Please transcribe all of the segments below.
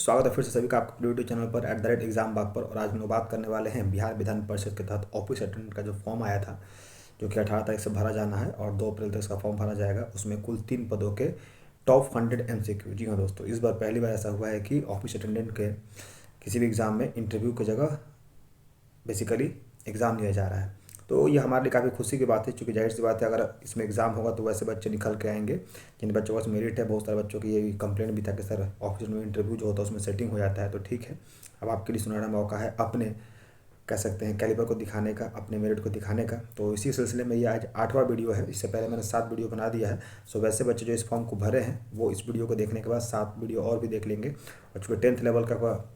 स्वागत है फिर से सभी का आपके यूट्यूब चैनल पर @एग्जाम बाग पर। और आज हम लोग बात करने वाले हैं बिहार विधान परिषद के तहत ऑफिस अटेंडेंट का जो फॉर्म आया था, जो कि 18 तारीख से भरा जाना है और 2 अप्रैल तक इसका फॉर्म भरा जाएगा। उसमें कुल 3 पदों के टॉप 100 MCQ। जी हाँ दोस्तों, इस बार पहली बार ऐसा हुआ है कि ऑफिस अटेंडेंट के किसी भी एग्ज़ाम में इंटरव्यू की जगह बेसिकली एग्ज़ाम लिया जा रहा है। तो ये हमारे लिए काफ़ी खुशी की बात है, क्योंकि जाहिर सी बात है अगर इसमें एग्ज़ाम होगा तो वैसे बच्चे निकल के आएंगे जिन बच्चों का मेरिट है। बहुत सारे बच्चों की ये कंप्लेंट भी था कि सर ऑफिस में इंटरव्यू जो होता है उसमें सेटिंग हो जाता है। तो ठीक है, अब आपके लिए सुनहरा मौका है अपने कह सकते हैं कैलिबर को दिखाने का, अपने मेरिट को दिखाने का। तो इसी सिलसिले में ये आज 8वां वीडियो है। इससे पहले मैंने 7 वीडियो बना दिया है। सो वैसे बच्चे जो इस फॉर्म को भरे हैं वो इस वीडियो को देखने के बाद 7 वीडियो और भी देख लेंगे। और चूँकि 10th लेवल का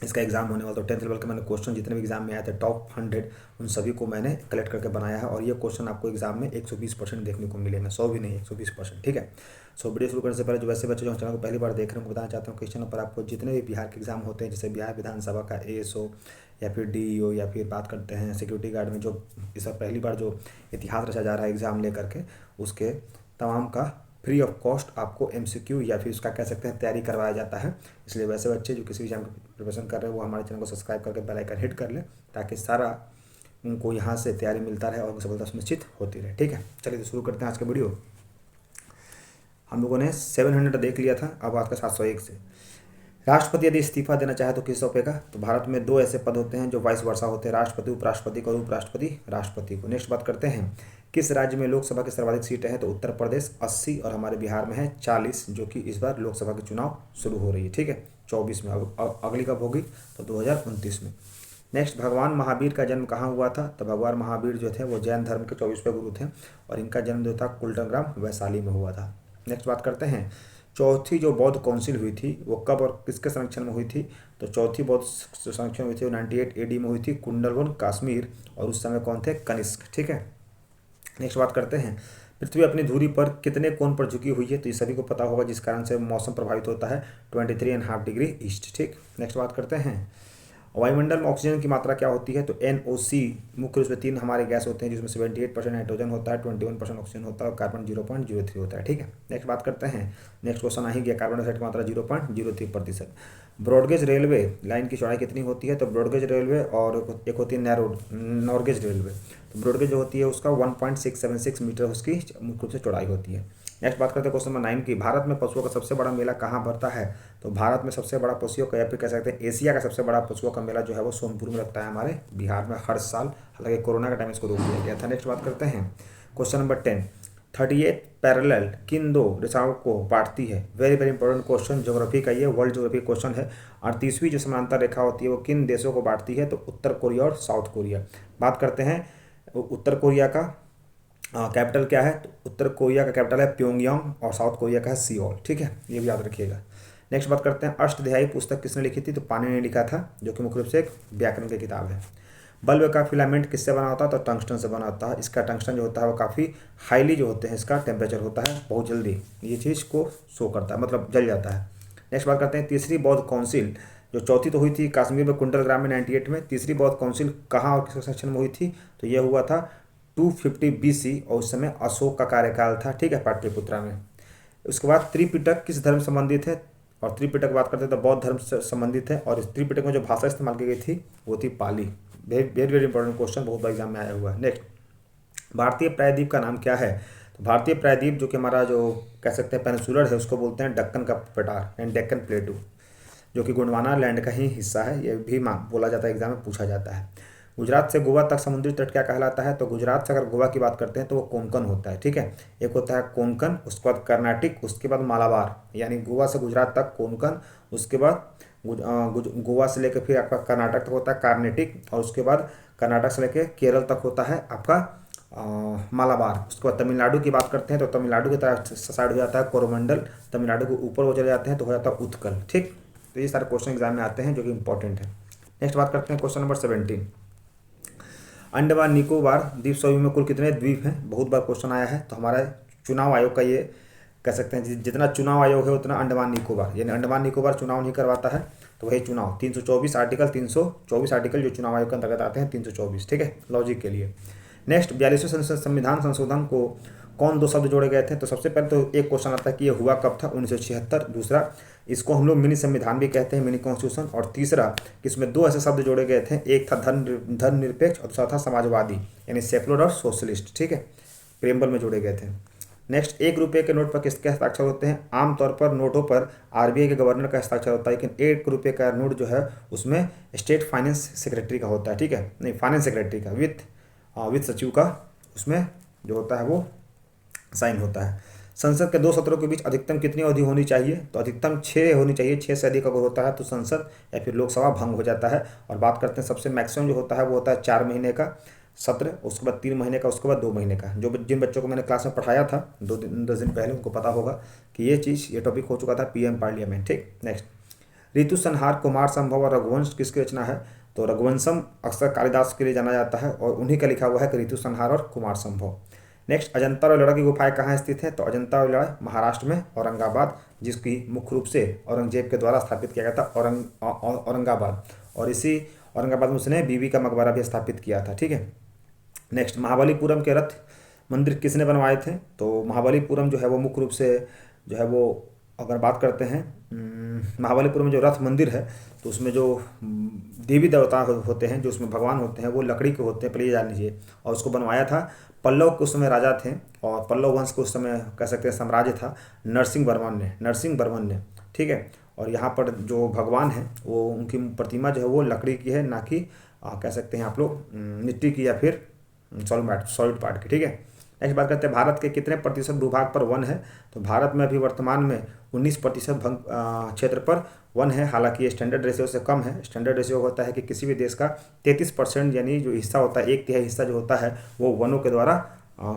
इसका एग्ज़ाम होने वाला, तो 10th लेवल के मैंने क्वेश्चन जितने भी एग्जाम में आए थे टॉप 100 उन सभी को मैंने कलेक्ट करके बनाया है। और ये क्वेश्चन आपको एग्जाम में 120% देखने को मिलेंगे, 100 भी नहीं 120%। ठीक है। सो वीडियो शुरू करने से पहले जो वैसे बच्चे जो चैनल को पहली बार देख रहे हैं उनको बताना चाहता हूँ कि इस चैनल पर आपको जितने भी बिहार के एग्जाम होते हैं, जैसे बिहार विधानसभा का ASO या फिर DEO या फिर बात करते हैं सिक्योरिटी गार्ड में जो इस बार पहली बार जो इतिहास रचा जा रहा है एग्ज़ाम लेकर के, उसके तमाम का फ्री ऑफ कॉस्ट आपको MCQ या फिर उसका कह सकते हैं तैयारी करवाया जाता है। इसलिए वैसे बच्चे जो किसी भी एग्जाम की प्रिपरेशन कर रहे हैं वो हमारे चैनल को सब्सक्राइब करके बेल आइकन हिट कर लें, ताकि सारा उनको यहाँ से तैयारी मिलता रहे और उनकी सफलता सुनिश्चित होती रहे। ठीक है, चलिए तो शुरू करते हैं आज का वीडियो। हम लोगों ने 700 देख लिया था, अब आज का 701 से। राष्ट्रपति यदि इस्तीफा देना चाहे तो किस सौंपेगा? तो भारत में 2 ऐसे पद होते हैं जो वाइस वर्सा होते हैं, राष्ट्रपति उपराष्ट्रपति को और उपराष्ट्रपति राष्ट्रपति को। नेक्स्ट बात करते हैं, किस राज्य में लोकसभा की सर्वाधिक सीटें हैं? तो उत्तर प्रदेश 80 और हमारे बिहार में है 40, जो कि इस बार लोकसभा के चुनाव शुरू हो रही है। ठीक है, 24 में। अगली कब होगी? तो 2029 में। नेक्स्ट, भगवान महावीर का जन्म कहाँ हुआ था? तो भगवान महावीर जो थे वो जैन धर्म के 24वें गुरु थे और इनका जन्म जो था कुंडलग्राम वैशाली में हुआ था। नेक्स्ट बात करते हैं, चौथी जो बौद्ध काउंसिल हुई थी वो कब और किसके संरक्षण में हुई थी? तो चौथी बौद्ध संरक्षण हुई थी वो 98 AD में हुई थी, कुंडलवन कश्मीर, और उस समय कौन थे? कनिष्क। ठीक है। नेक्स्ट बात करते हैं, पृथ्वी अपनी धुरी पर कितने कोण पर झुकी हुई है? तो ये सभी को पता होगा, जिस कारण से मौसम प्रभावित होता है 23.5 डिग्री ईस्ट। ठीक। नेक्स्ट बात करते हैं, वायुमंडल में ऑक्सीजन की मात्रा क्या होती है? तो NO3 मुख्य रूप से 3 हमारे गैस होते हैं, जिसमें 78% नाइट्रोजन होता है, 21% ऑक्सीजन होता है और कार्बन 0.03 होता है। ठीक है। नेक्स्ट बात करते हैं, नेक्स्ट क्वेश्चन आ ही गया, कार्बन डाइऑक्साइड की मात्रा 0.03%। ब्रॉडगेज रेलवे लाइन की चौड़ाई कितनी होती है? तो ब्रॉडगेज रेलवे और एक होती है नॉरगेज रेलवे। तो ब्रॉडगेज जो होती है उसका 1.676 मीटर उसकी मुख्य रूप से चौड़ाई होती है। नेक्स्ट बात करते हैं क्वेश्चन नंबर 9 की, भारत में पशुओं का सबसे बड़ा मेला कहाँ भरता है? तो भारत में सबसे बड़ा पशुओं का, या फिर कह सकते हैं एशिया का सबसे बड़ा पशुओं का मेला जो है वो सोनपुर में लगता है हमारे बिहार में हर साल। हालांकि कोरोना के टाइम इसको रोक दिया गया था। नेक्स्ट बात करते हैं क्वेश्चन नंबर 10, 38 पैरेलल किन 2 दिशाओं को बांटती है? Very very important question, geography का ये वर्ल्ड ज्योग्राफी क्वेश्चन है। 38वीं जो समांतर रेखा होती है वो किन देशों को बांटती है? तो उत्तर कोरिया और साउथ कोरिया। बात करते हैं उत्तर कोरिया का कैपिटल क्या है? तो उत्तर कोरिया का कैपिटल है प्योंगयांग और साउथ कोरिया का है सियोल। ठीक है, ये भी याद रखिएगा। नेक्स्ट बात करते हैं, अष्टध्यायी पुस्तक किसने लिखी थी? तो पाणिनि ने लिखा था, जो कि मुख्य रूप से एक व्याकरण की किताब है। बल्ब का फिलामेंट किससे बना होता है? तो टंगस्टन से बना होता है। इसका टंगस्टन जो होता है वो काफ़ी हाईली जो होते हैं, इसका टेम्परेचर होता है बहुत जल्दी ये चीज़ को शो करता है, मतलब जल जाता है। नेक्स्ट बात करते हैं, तीसरी बौद्ध काउंसिल, जो चौथी तो हुई थी कश्मीर में कुंडलग्राम में 98 में, तीसरी बौद्ध काउंसिल कहाँ और किस सेक्शन में हुई थी? तो यह हुआ था 250 BC और उस समय अशोक का कार्यकाल था। ठीक है, पाटलिपुत्रा में। उसके बाद त्रिपिटक किस धर्म से संबंधित है? और त्रिपिटक बात करते हैं तो बौद्ध धर्म से संबंधित है। और इस त्रिपिटक में जो भाषा इस्तेमाल की गई थी वो थी पाली। वेरी वेरी इंपॉर्टेंट क्वेश्चन, बहुत बार एग्जाम में आया हुआ है। नेक्स्ट, भारतीय प्रायद्वीप का नाम क्या है? तो भारतीय प्रायद्वीप जो कि हमारा जो कह सकते हैं पेनिनसुलर है उसको बोलते हैं दक्कन का पठार यानी डेक्कन प्लेटू, जो कि गोंडवाना लैंड का ही हिस्सा है। ये भी बोला जाता है, एग्जाम में पूछा जाता है। गुजरात से गोवा तक समुद्री तट क्या कहलाता है? तो गुजरात से अगर गोवा की बात करते हैं तो वो कोंकण होता है। ठीक है, एक होता है कोंकण, उसके बाद कर्नाटक, उसके बाद मालाबार, यानी गोवा से गुजरात तक कोंकण, उसके बाद गोवा से लेकर फिर आपका कर्नाटक तक होता है कार्नेटिक, और उसके बाद कर्नाटक से लेकर केरल तक होता है आपका मालाबार। उसके बाद तमिलनाडु की बात करते हैं तो तमिलनाडु की तरफ साइड हो जाता है कोरोमंडल, तमिलनाडु के ऊपर वो चले जाते हैं तो हो जाता है उत्कल। ठीक, तो ये सारे क्वेश्चन एग्जाम में आते हैं जो कि इंपॉर्टेंट है। नेक्स्ट बात करते हैं क्वेश्चन नंबर 17, अंडमान निकोबार द्वीप समूह में कुल कितने द्वीप हैं? बहुत बार क्वेश्चन आया है। तो हमारा चुनाव आयोग का ये कह सकते हैं, जितना चुनाव आयोग है उतना अंडमान निकोबार, यानी अंडमान निकोबार चुनाव नहीं करवाता है तो वही चुनाव 324 आर्टिकल जो चुनाव आयोग के अंतर्गत आते हैं 324। ठीक है, लॉजिक के लिए। नेक्स्ट, 42वें संविधान संशोधन को कौन दो शब्द जोड़े गए थे? तो सबसे पहले तो एक क्वेश्चन आता है कि ये हुआ कब था? 1976। दूसरा, इसको हम लोग मिनी संविधान भी कहते हैं, मिनी कॉन्स्टिट्यूशन। और तीसरा, इसमें दो ऐसे शब्द जोड़े गए थे, एक था धर्मनिरपेक्ष और दूसरा था समाजवादी, यानी सेकुलर और सोशलिस्ट। ठीक है, प्रेमबल में जोड़े गए थे। नेक्स्ट, 1 रुपये के नोट पर किसके हस्ताक्षर होते हैं? आमतौर पर नोटों पर आरबीआई के गवर्नर का हस्ताक्षर होता है, लेकिन 1 रुपये का नोट जो है उसमें स्टेट फाइनेंस सेक्रेटरी का होता है। ठीक है, नहीं, फाइनेंस सेक्रेटरी का, वित्त सचिव का उसमें जो होता है वो साइन होता है। संसद के 2 सत्रों के बीच अधिकतम कितनी अवधि होनी चाहिए? तो अधिकतम 6 होनी चाहिए। 6 से अधिक अगर होता है तो संसद या फिर लोकसभा भंग हो जाता है। और बात करते हैं सबसे मैक्सिमम जो होता है वो होता है 4 महीने का सत्र, उसके बाद 3 महीने का, उसके बाद 2 महीने का। जिन बच्चों को मैंने क्लास में पढ़ाया था 10 दिन पहले, उनको पता होगा कि ये टॉपिक हो चुका था पीएम पार्लियामेंट। ठीक, नेक्स्ट, ऋतु संहार, कुमार संभव और रघुवंश किसकी रचना है? तो रघुवंशम अक्सर कालिदास के लिए जाना जाता है और उन्हीं का लिखा हुआ है कि ऋतु संहार और कुमार संभव। नेक्स्ट, अजंता और एलोरा की गुफाएं कहाँ स्थित है? तो अजंता और एलोरा महाराष्ट्र में औरंगाबाद, जिसकी मुख्य रूप से औरंगजेब के द्वारा स्थापित किया गया था, औरंगाबाद। और इसी औरंगाबाद में उसने बीबी का मकबरा भी स्थापित किया था। ठीक है, नेक्स्ट, महाबलीपुरम के रथ मंदिर किसने बनवाए थे? तो महाबलीपुरम जो है वो मुख्य रूप से जो है वो, अगर बात करते हैं महाबलीपुरम में जो रथ मंदिर है तो उसमें जो देवी देवता होते हैं, जो उसमें भगवान होते हैं, वो लकड़ी के होते हैं, पहले ये जान लीजिए। और उसको बनवाया था पल्लव के उस समय राजा थे, और पल्लव वंश के उस समय कह सकते हैं साम्राज्य था, नरसिंह वर्मन ने। ठीक है, और यहाँ पर जो भगवान है वो, उनकी प्रतिमा जो है वो लकड़ी की है, ना कि कह सकते हैं आप लोग मिट्टी की या फिर सॉलिड पार्ट की। ठीक है, नेक्स्ट बात करते हैं भारत के कितने प्रतिशत भूभाग पर वन है? तो भारत में अभी वर्तमान में 19% क्षेत्र पर वन है। हालांकि ये स्टैंडर्ड रेशियो से कम है। स्टैंडर्ड रेशियो होता है कि किसी भी देश का 33% यानी जो हिस्सा होता है, 1/3 हिस्सा जो होता है वो वनों के द्वारा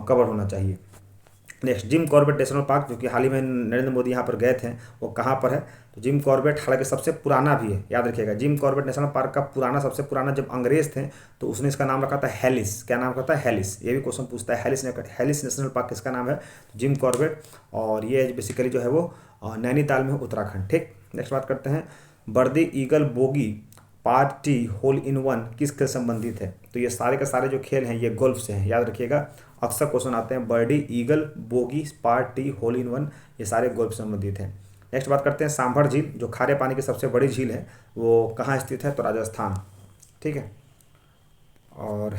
कवर होना चाहिए। Next, Jim Corbett national park, जो कि हाल ही में नरेंद्र मोदी यहाँ पर गए थे, वो कहाँ पर है? तो जिम कॉर्बेट हालांकि सबसे पुराना भी है, याद रखिएगा। जिम कॉर्बेट नेशनल पार्क का सबसे पुराना जब अंग्रेज थे तो उसने इसका नाम रखा था हेलिस। क्या नाम रखा था? हेलिस। ये भी क्वेश्चन पूछता है, हेलिस नेशनल पार्क किसका नाम है? तो जिम कॉर्बेट। और ये बेसिकली जो है वो नैनीताल में, उत्तराखंड। ठीक, नेक्स्ट बात करते हैं, birdie eagle bogey party hole in one किस खेल संबंधित है? तो ये सारे के सारे जो खेल हैं ये गोल्फ से हैं, याद रखिएगा। अक्सर क्वेश्चन आते हैं, birdie, eagle, bogey, party, hole in one, ये सारे गोल्फ संबंधित हैं। नेक्स्ट बात करते हैं, सांभर झील, जो खारे पानी की सबसे बड़ी झील है, वो कहाँ स्थित है? तो राजस्थान। ठीक है, और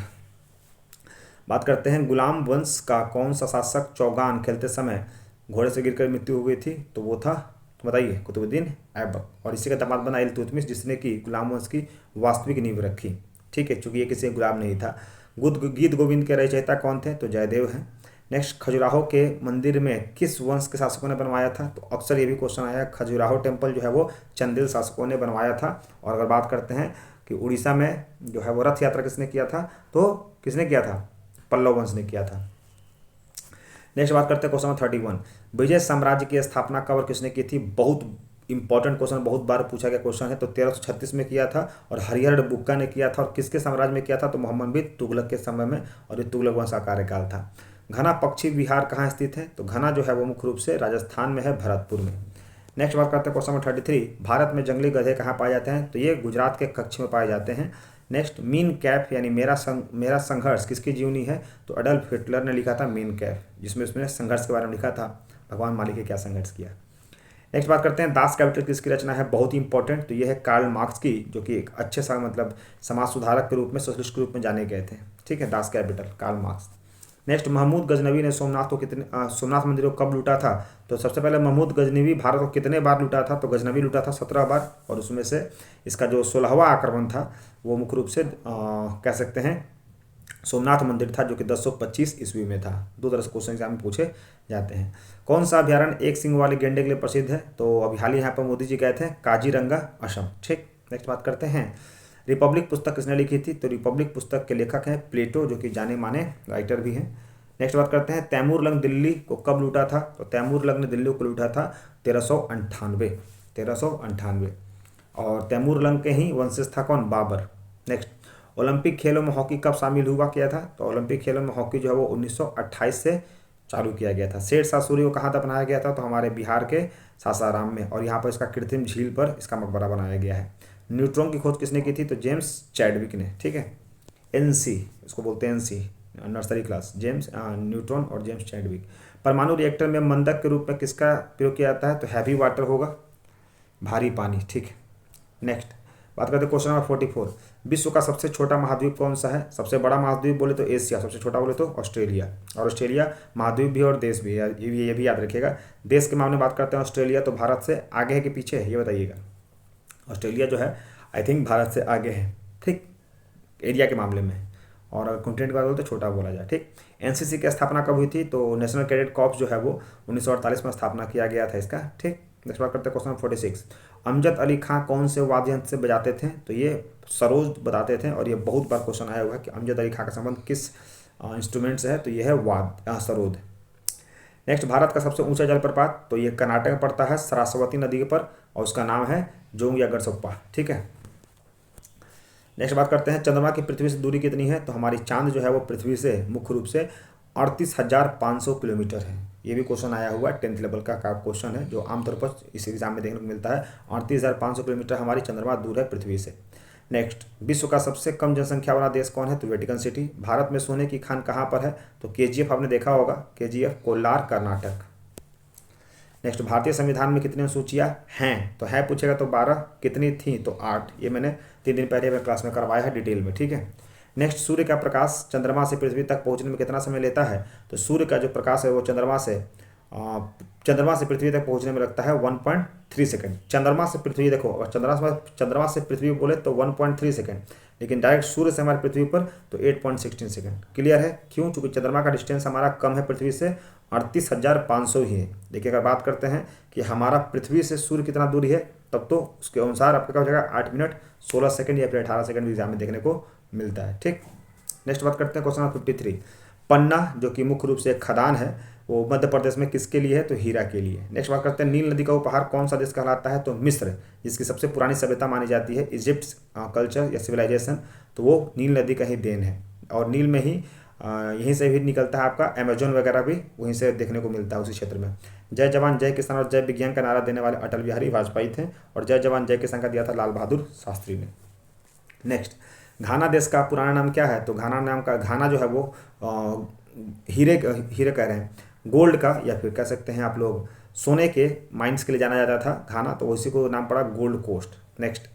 बात करते हैं, गुलाम वंश का कौन सा शासक चौगान खेलते समय घोड़े से गिरकर मृत्यु हो गई थी? तो वो था, तो बताइए, कुतुबुद्दीन ऐबक। और इसी का दामाद बना इल्तुतमिश, जिसने कि गुलाम वंश की वास्तविक नींव रखी। ठीक है, चूंकि ये किसी गुलाम नहीं था। गीत गोविंद के रचयिता कौन थे? तो जयदेव हैं। नेक्स्ट, खजुराहो के मंदिर में किस वंश के शासकों ने बनवाया था? तो अक्सर ये भी क्वेश्चन आया, खजुराहो टेम्पल जो है वो चंदेल शासकों ने बनवाया था। और अगर बात करते हैं कि उड़ीसा में जो है वो रथ यात्रा किसने किया था? तो किसने किया था? पल्लव वंश ने किया था। नेक्स्ट बात करते हैं क्वेश्चन 31, विजय साम्राज्य की स्थापना कब और किसने की थी? बहुत इंपॉर्टेंट क्वेश्चन, बहुत बार पूछा गया क्वेश्चन है। तो 1336 में किया था और हरिहर बुक्का ने किया था। और किसके साम्राज्य में किया था? तो मोहम्मद बिन तुगलक के समय में, और ये तुगलक वंश का कार्यकाल था। घना पक्षी विहार कहाँ स्थित है? तो घना जो है वो मुख्य रूप से राजस्थान में है, भरतपुर में। नेक्स्ट बात करते हैं क्वेश्चन 33, भारत में जंगली गधे कहाँ पाए जाते हैं? तो ये गुजरात के कच्छ में पाए जाते हैं। नेक्स्ट, मीन कैफ यानी मेरा संघर्ष किसकी जीवनी है? तो एडल्फ हिटलर ने लिखा था मीन कैफ, जिसमें उसने संघर्ष के बारे में लिखा था, भगवान मालिक ने क्या संघर्ष किया। नेक्स्ट बात करते हैं, दास कैपिटल किसकी रचना है? बहुत ही इंपॉर्टेंट, तो ये है कार्ल मार्क्स की, जो कि एक अच्छे सा मतलब समाज सुधारक के रूप में, सोशलिस्ट के रूप में जाने गए थे। ठीक है, Das Kapital, Karl Marx. Next, Mahmud Ghaznavi ने सोमनाथ मंदिर को कब लूटा था? तो सबसे पहले महमूद गजनवी भारत को कितने बार लूटा था? तो गजनवी लूटा था 17 बार, और उसमें से इसका जो 16वां आक्रमण था वो मुख्य रूप से कह सकते हैं सोमनाथ मंदिर था, जो कि 1025 ईस्वी में था। 2 तरह से क्वेश्चन एग्जाम में पूछे जाते हैं। कौन सा अभ्यारण्य एक सिंह वाले गेंडे के लिए प्रसिद्ध है? तो अभी हाल ही यहाँ पर मोदी जी गए थे, काजीरंगा, असम। ठीक, नेक्स्ट बात करते हैं, रिपब्लिक पुस्तक किसने लिखी थी? तो रिपब्लिक पुस्तक के लेखक हैं प्लेटो, जो कि जाने माने राइटर भी हैं। नेक्स्ट बात करते हैं, तैमूर लंग दिल्ली को कब लूटा था? तो तैमूर लंग ने दिल्ली को लूटा था 1398। और तैमूर लंग के ही वंशज था कौन? बाबर। नेक्स्ट, ओलंपिक खेलों में हॉकी कब शामिल हुआ किया था? तो ओलंपिक खेलों में हॉकी जो है वो 1928 से चालू किया गया था। शेरशाह सूरी को कहाँ दफनाया गया था? तो हमारे बिहार के सासाराम में, और यहाँ पर इसका कृत्रिम झील पर इसका मकबरा बनाया गया है। न्यूट्रॉन की खोज किसने की थी? तो जेम्स चैडविक ने। ठीक है, एनसी इसको बोलते हैं, NC nursery class, James neutron और जेम्स चैडविक। परमाणु रिएक्टर में मंदक के रूप में किसका प्रयोग किया जाता है? तो हैवी वाटर होगा, भारी पानी। ठीक है, नेक्स्ट बात करते हैं क्वेश्चन नंबर 44। विश्व का सबसे छोटा महाद्वीप कौन सा है? सबसे बड़ा महाद्वीप बोले तो एशिया, सबसे छोटा बोले तो ऑस्ट्रेलिया। और ऑस्ट्रेलिया महाद्वीप भी और देश भी है, ये भी याद रखिएगा। देश के मामले में बात करते हैं ऑस्ट्रेलिया तो भारत से आगे है कि पीछे है, ये बताइएगा। ऑस्ट्रेलिया जो है आई थिंक भारत से आगे है, ठीक, एरिया के मामले में। और अगर कंटेंट की बात बोले तो छोटा बोला जाए। ठीक, एनसीसी की स्थापना कब हुई थी? तो नेशनल कैडेट कॉर्प्स जो है वो 1948 में स्थापना किया गया था इसका। ठीक, नेक्स्ट बात करते हैं क्वेश्चन 46। अमजद अली खां कौन से वाद्य यंत्र से बजाते थे? तो ये सरोज बताते थे, और ये बहुत बार क्वेश्चन आया हुआ है कि अमजद अली खां का संबंध किस इंस्ट्रूमेंट से है? तो ये है सरोद। नेक्स्ट, भारत का सबसे ऊंचा जलप्रपात, तो ये कर्नाटक में पड़ता है सरस्वती नदी पर, और उसका नाम है जोंग या गढ़सप्पा। ठीक है, नेक्स्ट बात करते हैं चंद्रमा की पृथ्वी से दूरी कितनी है? तो हमारी चांद जो है वो पृथ्वी से मुख्य रूप से 38,500 किलोमीटर है। ये भी क्वेश्चन आया हुआ है, 10th लेवल का क्वेश्चन है जो आमतौर पर इस एग्जाम में देखने को मिलता है। 38,500 किलोमीटर हमारी चंद्रमा दूर है पृथ्वी से। नेक्स्ट, विश्व का सबसे कम जनसंख्या वाला देश कौन है? तो वेटिकन सिटी। भारत में सोने की खान कहाँ पर है? तो केजीएफ आपने देखा होगा, केजीएफ कोलार कर्नाटक। नेक्स्ट, भारतीय संविधान में कितनी अनुसूचियाँ हैं? तो है पूछेगा तो 12, कितनी थी? तो 8। ये मैंने 3 दिन पहले अपने क्लास में करवाया है डिटेल में। ठीक है, नेक्स्ट, सूर्य का प्रकाश चंद्रमा से पृथ्वी तक पहुंचने में कितना समय लेता है? तो सूर्य का जो प्रकाश है वो चंद्रमा से पृथ्वी तक पहुंचने में लगता है 1.3 सेकंड। चंद्रमा से पृथ्वी, देखो अगर चंद्रमा से पृथ्वी बोले तो 1.3 सेकंड, लेकिन डायरेक्ट सूर्य से हमारे पृथ्वी पर तो 8.16 सेकंड। क्लियर है? क्यों? क्योंकि चंद्रमा का डिस्टेंस हमारा कम है पृथ्वी से, 38,500 ही है। देखिए अगर बात करते हैं कि हमारा पृथ्वी से सूर्य कितना दूरी है, तब तो उसके अनुसार आपका क्या हो जाएगा? 8 मिनट 16 सेकंड या फिर 18 सेकंड एग्जाम में देखने को मिलता है। ठीक, नेक्स्ट बात करते हैं क्वेश्चन नंबर 53। पन्ना जो कि मुख्य रूप से एक खदान है वो मध्य प्रदेश में किसके लिए है? तो हीरा के लिए। नेक्स्ट बात करते हैं नील नदी का उपहार कौन सा देश कहलाता है? तो मिस्र, जिसकी सबसे पुरानी सभ्यता मानी जाती है इजिप्ट कल्चर या सिविलाइजेशन, तो वो नील नदी का ही देन है। और नील में ही यहीं से भी निकलता है आपका अमेजोन वगैरह भी वहीं से देखने को मिलता है उसी क्षेत्र में। जय जवान जय किसान और जय विज्ञान का नारा देने वाले अटल बिहारी वाजपेयी थे, और जय जवान जय किसान का दिया था लाल बहादुर शास्त्री ने। नेक्स्ट, घाना देश का पुराना नाम क्या है? तो घाना जो है वो हीरे कह रहे हैं, गोल्ड का, या फिर कह सकते हैं आप लोग सोने के माइंस के लिए जाना जाता था घाना, तो उसी को नाम पड़ा गोल्ड कोस्ट। नेक्स्ट,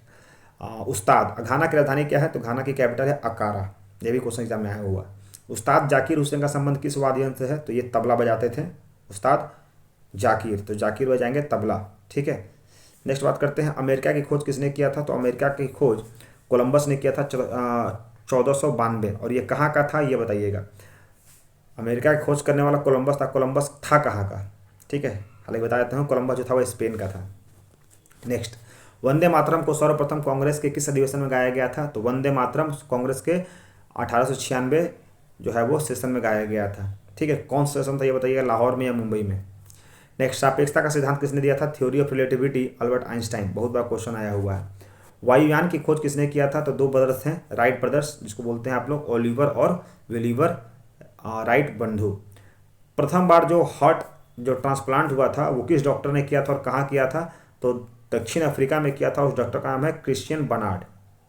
उस्ताद, घाना की राजधानी क्या है? तो घाना की कैपिटल है अकारा। ये भी क्वेश्चन एग्जाम में आया हुआ। उस्ताद जाकिर हुसैन का संबंध किस वाद्य यंत्र से है? तो ये तबला बजाते थे उस्ताद जाकिर, तो जाकिर बजाएंगे तबला। ठीक है, नेक्स्ट बात करते हैं अमेरिका की खोज किसने किया था? तो अमेरिका की खोज कोलंबस ने किया था 1492। और ये कहाँ का था ये बताइएगा। अमेरिका की खोज करने वाला कोलंबस था। कोलंबस था कहाँ का? ठीक है, हालांकि बता देता हूँ, कोलंबस जो था वो स्पेन का था। नेक्स्ट, वंदे मातरम को सर्वप्रथम कांग्रेस के किस अधिवेशन में गाया गया था? तो वंदे मातरम कांग्रेस के 1896 जो है वो सेशन में गाया गया था। ठीक है, कौन सा सेशन था ये बताइएगा, लाहौर में या मुंबई में। नेक्स्ट, सापेक्षता का सिद्धांत किसने दिया था? Theory of relativity, Albert Einstein. बहुत बार क्वेश्चन आया हुआ है। वायुयान की खोज किसने किया था? तो 2 ब्रदर्स हैं, राइट ब्रदर्स, जिसको बोलते हैं आप लोग ओलिवर और विलीवर राइट बंधु। प्रथम बार जो हार्ट जो ट्रांसप्लांट हुआ था वो किस डॉक्टर ने किया था और कहाँ किया था? तो दक्षिण अफ्रीका में किया था। उस डॉक्टर का नाम है क्रिश्चियन बर्नार्ड।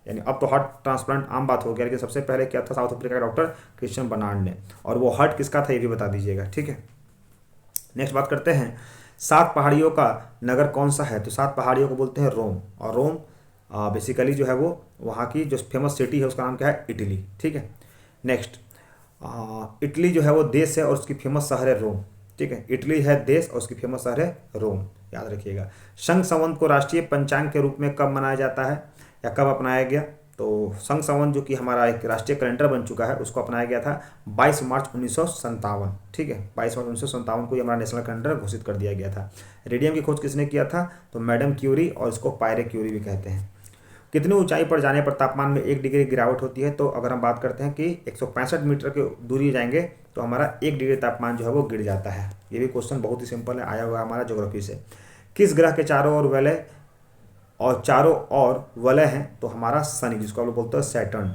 यानी अब तो हार्ट ट्रांसप्लांट आम बात हो गया, लेकिन सबसे पहले किया था साउथ अफ्रीका का डॉक्टर क्रिश्चियन बर्नार्ड ने। और वो हार्ट किसका था ये भी बता दीजिएगा। ठीक है, नेक्स्ट बात करते हैं 7 पहाड़ियों का नगर कौन सा है? तो 7 पहाड़ियों को बोलते हैं रोम। और रोम बेसिकली जो है वो वहाँ की जो फेमस सिटी है उसका नाम क्या है? इटली। ठीक है, नेक्स्ट, इटली जो है वो देश है और उसकी फेमस शहर है रोम। ठीक है, इटली है देश और उसकी फेमस शहर है रोम, याद रखिएगा। संघ संवत को राष्ट्रीय पंचांग के रूप में कब मनाया जाता है या कब अपनाया गया? तो संघ संवत जो कि हमारा एक राष्ट्रीय कैलेंडर बन चुका है उसको अपनाया गया था 22 मार्च 1957। ठीक है, 22 मार्च 1957 को हमारा नेशनल कैलेंडर घोषित कर दिया गया था। रेडियम की खोज किसने किया था? तो मैडम क्यूरी, और इसको पायरे क्यूरी भी कहते हैं। कितनी ऊंचाई पर जाने पर तापमान में 1 डिग्री गिरावट होती है? तो अगर हम बात करते हैं कि 165 मीटर की दूरी जाएंगे तो हमारा 1 डिग्री तापमान जो है वो गिर जाता है। ये भी क्वेश्चन बहुत ही सिंपल है, आया हुआ हमारा ज्योग्राफी से। किस ग्रह के चारों ओर वलय हैं? तो हमारा शनि, जिसको हम लोग बोलते हैं सैटर्न।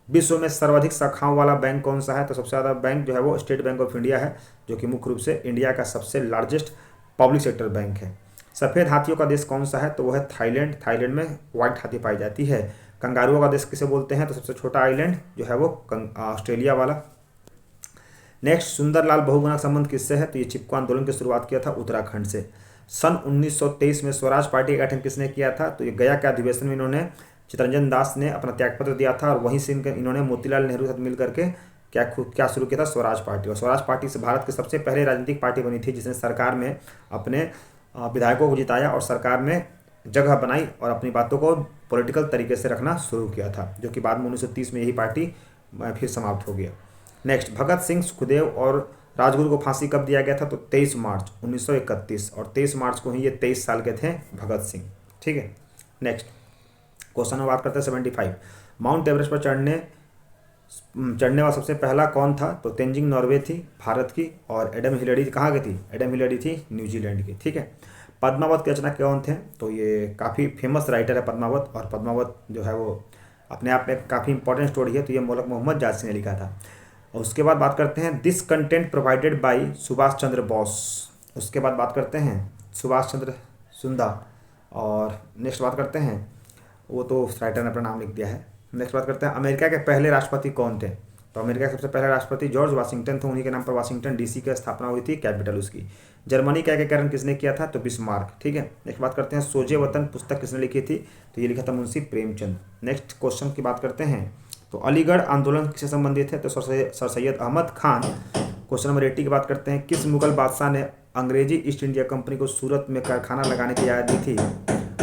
विश्व में सर्वाधिक शाखाओं वाला बैंक कौन सा है? तो सबसे ज़्यादा बैंक जो है वो स्टेट बैंक ऑफ इंडिया है, जो कि मुख्य रूप से इंडिया का सबसे लार्जेस्ट पब्लिक सेक्टर बैंक है। सफ़ेद हाथियों का देश कौन सा है? तो वो है थाईलैंड। थाईलैंड में व्हाइट हाथी पाई जाती है। कंगारुओं का देश किसे बोलते हैं? तो सबसे छोटा आइलैंड जो है वो ऑस्ट्रेलिया वाला। नेक्स्ट, सुंदरलाल बहुगुणा संबंध किससे है? तो ये चिपको आंदोलन की शुरुआत किया था उत्तराखंड से। सन 1923 में स्वराज पार्टी का गठन किसने किया था? तो ये गया के अधिवेशन में इन्होंने चितरंजन दास ने अपना त्यागपत्र दिया था और वहीं से इन्होंने मोतीलाल नेहरू के साथ मिल करके क्या शुरू किया था? स्वराज पार्टी। और स्वराज पार्टी से भारत की सबसे पहले राजनीतिक पार्टी बनी थी जिसने सरकार में अपने विधायकों को जिताया और सरकार में जगह बनाई और अपनी बातों को पॉलिटिकल तरीके से रखना शुरू किया था, जो कि बाद में 1930 में यही पार्टी फिर समाप्त हो गया। नेक्स्ट, भगत सिंह, सुखदेव और राजगुरु को फांसी कब दिया गया था? तो 23 मार्च 1931, और 23 मार्च को ही ये 23 साल के थे भगत सिंह। ठीक है। नेक्स्ट क्वेश्चन में बात करते हैं 75। माउंट एवरेस्ट पर चढ़ने वाला सबसे पहला कौन था? तो तेंजिंग नॉर्वे थी भारत की, और एडम हिलरी कहाँ की थी? एडम हिलरी थी न्यूजीलैंड की। ठीक है। पद्मावत के रचना कौन थे? तो ये काफ़ी फेमस राइटर है पद्मावत, और पद्मावत जो है वो अपने आप में काफ़ी इंपॉर्टेंट स्टोरी है। तो ये मौलक मोहम्मद जासी ने लिखा था। और उसके बाद बात करते हैं this content provided by Subhash Chandra Bose. उसके बाद बात करते हैं सुभाष चंद्र सुंदा। और नेक्स्ट बात करते हैं, वो तो राइटर ने अपना नाम लिख दिया है। नेक्स्ट बात करते हैं अमेरिका के पहले राष्ट्रपति कौन थे? तो अमेरिका के सबसे पहले राष्ट्रपति जॉर्ज वाशिंगटन थे। उन्हीं के नाम पर वाशिंगटन डीसी की स्थापना हुई थी, कैपिटल उसकी। जर्मनी का एकीकरण किसने किया था? तो बिस्मार्क। ठीक है। नेक्स्ट बात करते हैं सोजे वतन पुस्तक किसने लिखी थी? तो ये लिखा था मुंशी प्रेमचंद। नेक्स्ट क्वेश्चन की बात करते हैं, तो अलीगढ़ आंदोलन किससे संबंधित है? तो sir Syed Ahmad Khan. Question number 80 की बात करते हैं, किस मुगल बादशाह ने अंग्रेजी ईस्ट इंडिया कंपनी को सूरत में कारखाना लगाने की इजाज़त दी थी?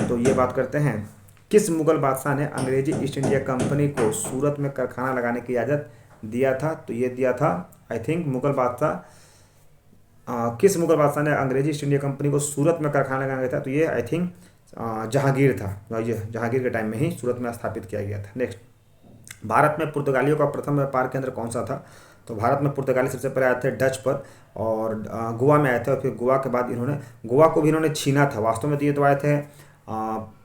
तो ये बात करते हैं, किस मुगल बादशाह ने अंग्रेजी ईस्ट इंडिया कंपनी को सूरत में कारखाना लगाने की इजाज़त दिया था? तो ये दिया था आई थिंक मुगल बादशाह, किस मुगल बादशाह ने अंग्रेजी ईस्ट इंडिया कंपनी को सूरत में कारखाना लगाया था? तो ये आई थिंक जहांगीर था। ये जहांगीर के टाइम में ही सूरत में स्थापित किया गया था। नेक्स्ट, भारत में पुर्तगालियों का प्रथम व्यापार केंद्र कौन सा था? तो भारत में पुर्तगाली सबसे पहले आए थे डच पर, और गोवा में आए थे, और फिर गोवा के बाद गोवा को भी इन्होंने छीना था। वास्तव में तो ये तो आए थे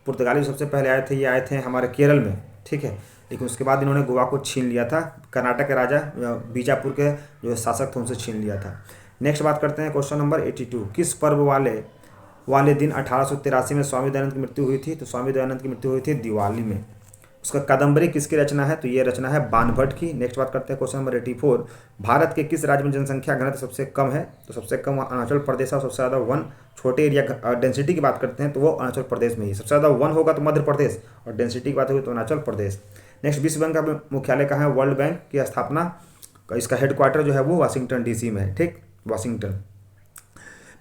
पुर्तगाली सबसे पहले आए थे, ये आए थे हमारे केरल में। ठीक है। लेकिन उसके बाद इन्होंने गोवा को छीन लिया था, कर्नाटक के राजा बीजापुर के जो शासक थे उनसे छीन लिया था। नेक्स्ट बात करते हैं क्वेश्चन नंबर 82। किस पर्व वाले दिन 1883 में स्वामी दयानंद की मृत्यु हुई थी? तो स्वामी दयानंद की मृत्यु हुई थी दिवाली में। उसका कादम्बरी किसकी रचना है? तो ये रचना है बाणभट्ट की। नेक्स्ट बात करते हैं क्वेश्चन नंबर 84। भारत के किस राज्य में जनसंख्या घनत्व सबसे कम है? तो सबसे कम अरुणाचल प्रदेश है, और सबसे ज़्यादा वन छोटे एरिया डेंसिटी की बात करते हैं तो वो अरुणाचल प्रदेश में ही। सबसे ज़्यादा वन होगा तो मध्य प्रदेश, और डेंसिटी की बात होगी तो अरुणाचल प्रदेश। नेक्स्ट, विश्व बैंक का मुख्यालय कहाँ है? वर्ल्ड बैंक की स्थापना, इसका हेडक्वार्टर जो है वो वाशिंगटन डीसी में है। ठीक, वाशिंगटन।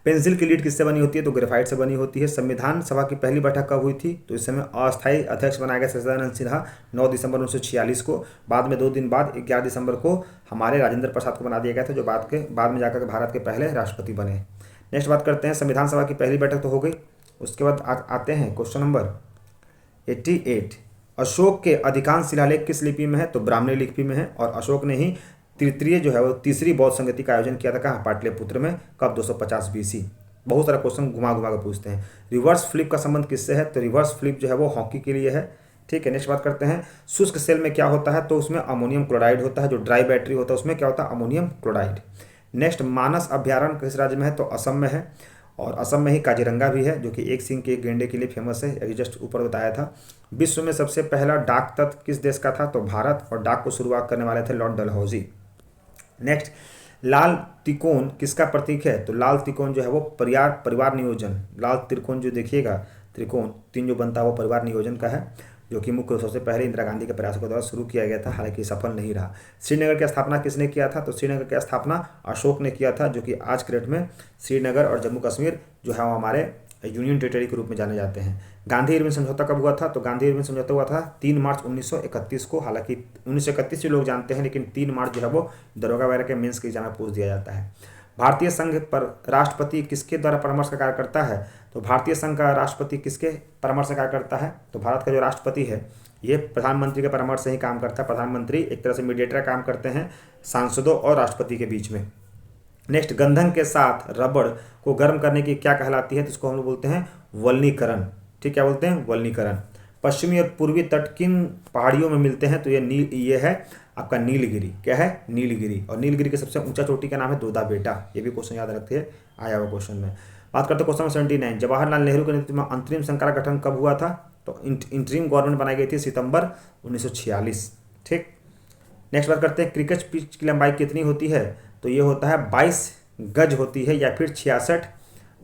पेंसिल की लीड किससे बनी होती है? तो ग्रेफाइट से बनी होती है। संविधान सभा की पहली बैठक कब हुई थी? तो इस समय अस्थायी अध्यक्ष बनाया गया सच्चिदानंद सिन्हा 9 दिसंबर 1946 को। बाद में 2 दिन बाद 11 दिसंबर को हमारे राजेंद्र प्रसाद को बना दिया गया था, जो बाद में जाकर भारत के पहले राष्ट्रपति बने। नेक्स्ट बात करते हैं, संविधान सभा की पहली बैठक तो हो गई। उसके बाद आते हैं क्वेश्चन नंबर 88। अशोक के अधिकांश शिलालेख किस लिपि में है? तो ब्राह्मणी लिपि में है। और अशोक ने ही तृतीय जो है वो तीसरी बौद्ध संगति का आयोजन किया था, कहाँ? पाटलिपुत्र में। कब? 250 BC। बहुत सारा क्वेश्चन घुमा के पूछते हैं। रिवर्स फ्लिप का संबंध किससे है? तो रिवर्स फ्लिप जो है वो हॉकी के लिए है। ठीक है। नेक्स्ट बात करते हैं, शुष्क सेल में क्या होता है? तो उसमें अमोनियम क्लोराइड होता है। जो ड्राई बैटरी होता है उसमें क्या होता है? Ammonium chloride. नेक्स्ट, मानस अभ्यारण्य किस राज्य में है? तो असम में है, और असम में ही काजीरंगा भी है, जो कि एक सिंह के गेंडे के लिए फेमस है, अभी जस्ट ऊपर बताया था। विश्व में सबसे पहला डाक तत्व किस देश का था? तो भारत, और डाक को शुरुआत करने वाले थे लॉर्ड डलहौजी। नेक्स्ट, लाल त्रिकोण किसका प्रतीक है? तो लाल त्रिकोण जो है वो परिवार नियोजन, लाल त्रिकोण जो देखिएगा, त्रिकोण 3 जो बनता है वो परिवार नियोजन का है, जो कि मुख्य सबसे पहले इंदिरा गांधी के प्रयासों के द्वारा शुरू किया गया था, हालांकि सफल नहीं रहा। श्रीनगर की स्थापना किसने किया था? तो श्रीनगर की स्थापना अशोक ने किया था, जो कि आज के डेट में श्रीनगर और जम्मू कश्मीर जो है वो हमारे यूनियन टेरिटरी के रूप में जाने जाते हैं। गांधी इरविन समझौता कब हुआ था? तो गांधी इरविन समझौता हुआ था 3 मार्च 1931 को। हालांकि 1931 से लोग जानते हैं, लेकिन 3 मार्च जो है वो दरोगा वगैरह के मेंस के एग्जाम में पूछ दिया जाता है। भारतीय संघ पर राष्ट्रपति किसके द्वारा परामर्श का कार्य करता है? तो भारतीय संघ का राष्ट्रपति किसके परामर्श का कार्य करता है? तो भारत का जो राष्ट्रपति है ये प्रधानमंत्री के परामर्श से ही काम करता है। प्रधानमंत्री एक तरह से मीडिएटर का काम करते हैं सांसदों और राष्ट्रपति के बीच में। नेक्स्ट, गंधक के साथ रबड़ को गर्म करने की क्या कहलाती है? तो इसको हम लोग बोलते हैं वल्नीकरण। ठीक, क्या बोलते हैं? वल्नीकरण। पश्चिमी और पूर्वी तट किन पहाड़ियों में मिलते हैं? तो ये है आपका नीलगिरी। क्या है? नीलगिरी। और नीलगिरी के सबसे ऊंचा चोटी का नाम है दोदा बेटा। ये भी क्वेश्चन याद रखते हैं, आया हुआ क्वेश्चन में। बात करते हैं क्वेश्चन 79। जवाहरलाल नेहरू के नेतृत्व में अंतरिम सरकार का गठन कब हुआ था? तो इंटरिम गवर्नमेंट बनाई गई थी सितंबर 1946। ठीक। नेक्स्ट बात करते हैं, क्रिकेट पिच की लंबाई कितनी होती है? तो ये होता है 22 गज होती है या फिर 66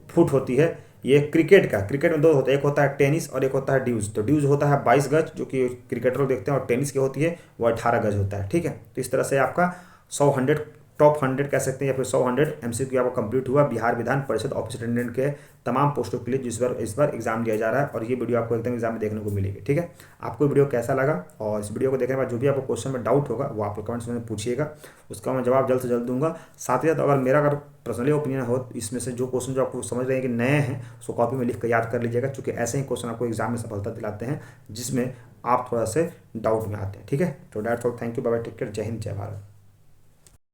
फुट होती है। ये क्रिकेट का, क्रिकेट में दो होता है, एक होता है टेनिस और एक होता है ड्यूज। तो ड्यूज होता है 22 गज जो कि क्रिकेटर लोग देखते हैं, और टेनिस की होती है वो 18 गज होता है। ठीक है, तो इस तरह से आपका 100 टॉप 100 कह सकते हैं या फिर 100 MCQ आपको कंप्लीट हुआ बिहार विधान परिषद ऑफिस अटेंडेंट के तमाम पोस्टों के लिए जिस बार इस बार एग्जाम दिया जा रहा है। और ये वीडियो आपको एकदम एग्जाम में देखने को मिलेगी। ठीक है, आपको वीडियो कैसा लगा, और इस वीडियो को देखने के बाद जो भी आपको क्वेश्चन में डाउट होगा वो आप कमेंट्स में पूछिएगा, उसका मैं जवाब जल्द से जल्द दूंगा। साथ ही साथ अगर मेरा पर्सनली ओपिनियन हो इसमें से जो क्वेश्चन जो आपको समझ रहे हैं कि नए हैं, उसको कॉपी में लिख कर याद कर लीजिएगा, क्योंकि ऐसे ही क्वेश्चन आपको एग्जाम में सफलता दिलाते हैं जिसमें आप थोड़ा से डाउट में आते हैं। ठीक है, तो that's all, thank you, bye bye, take care, जय हिंद, जय भारत।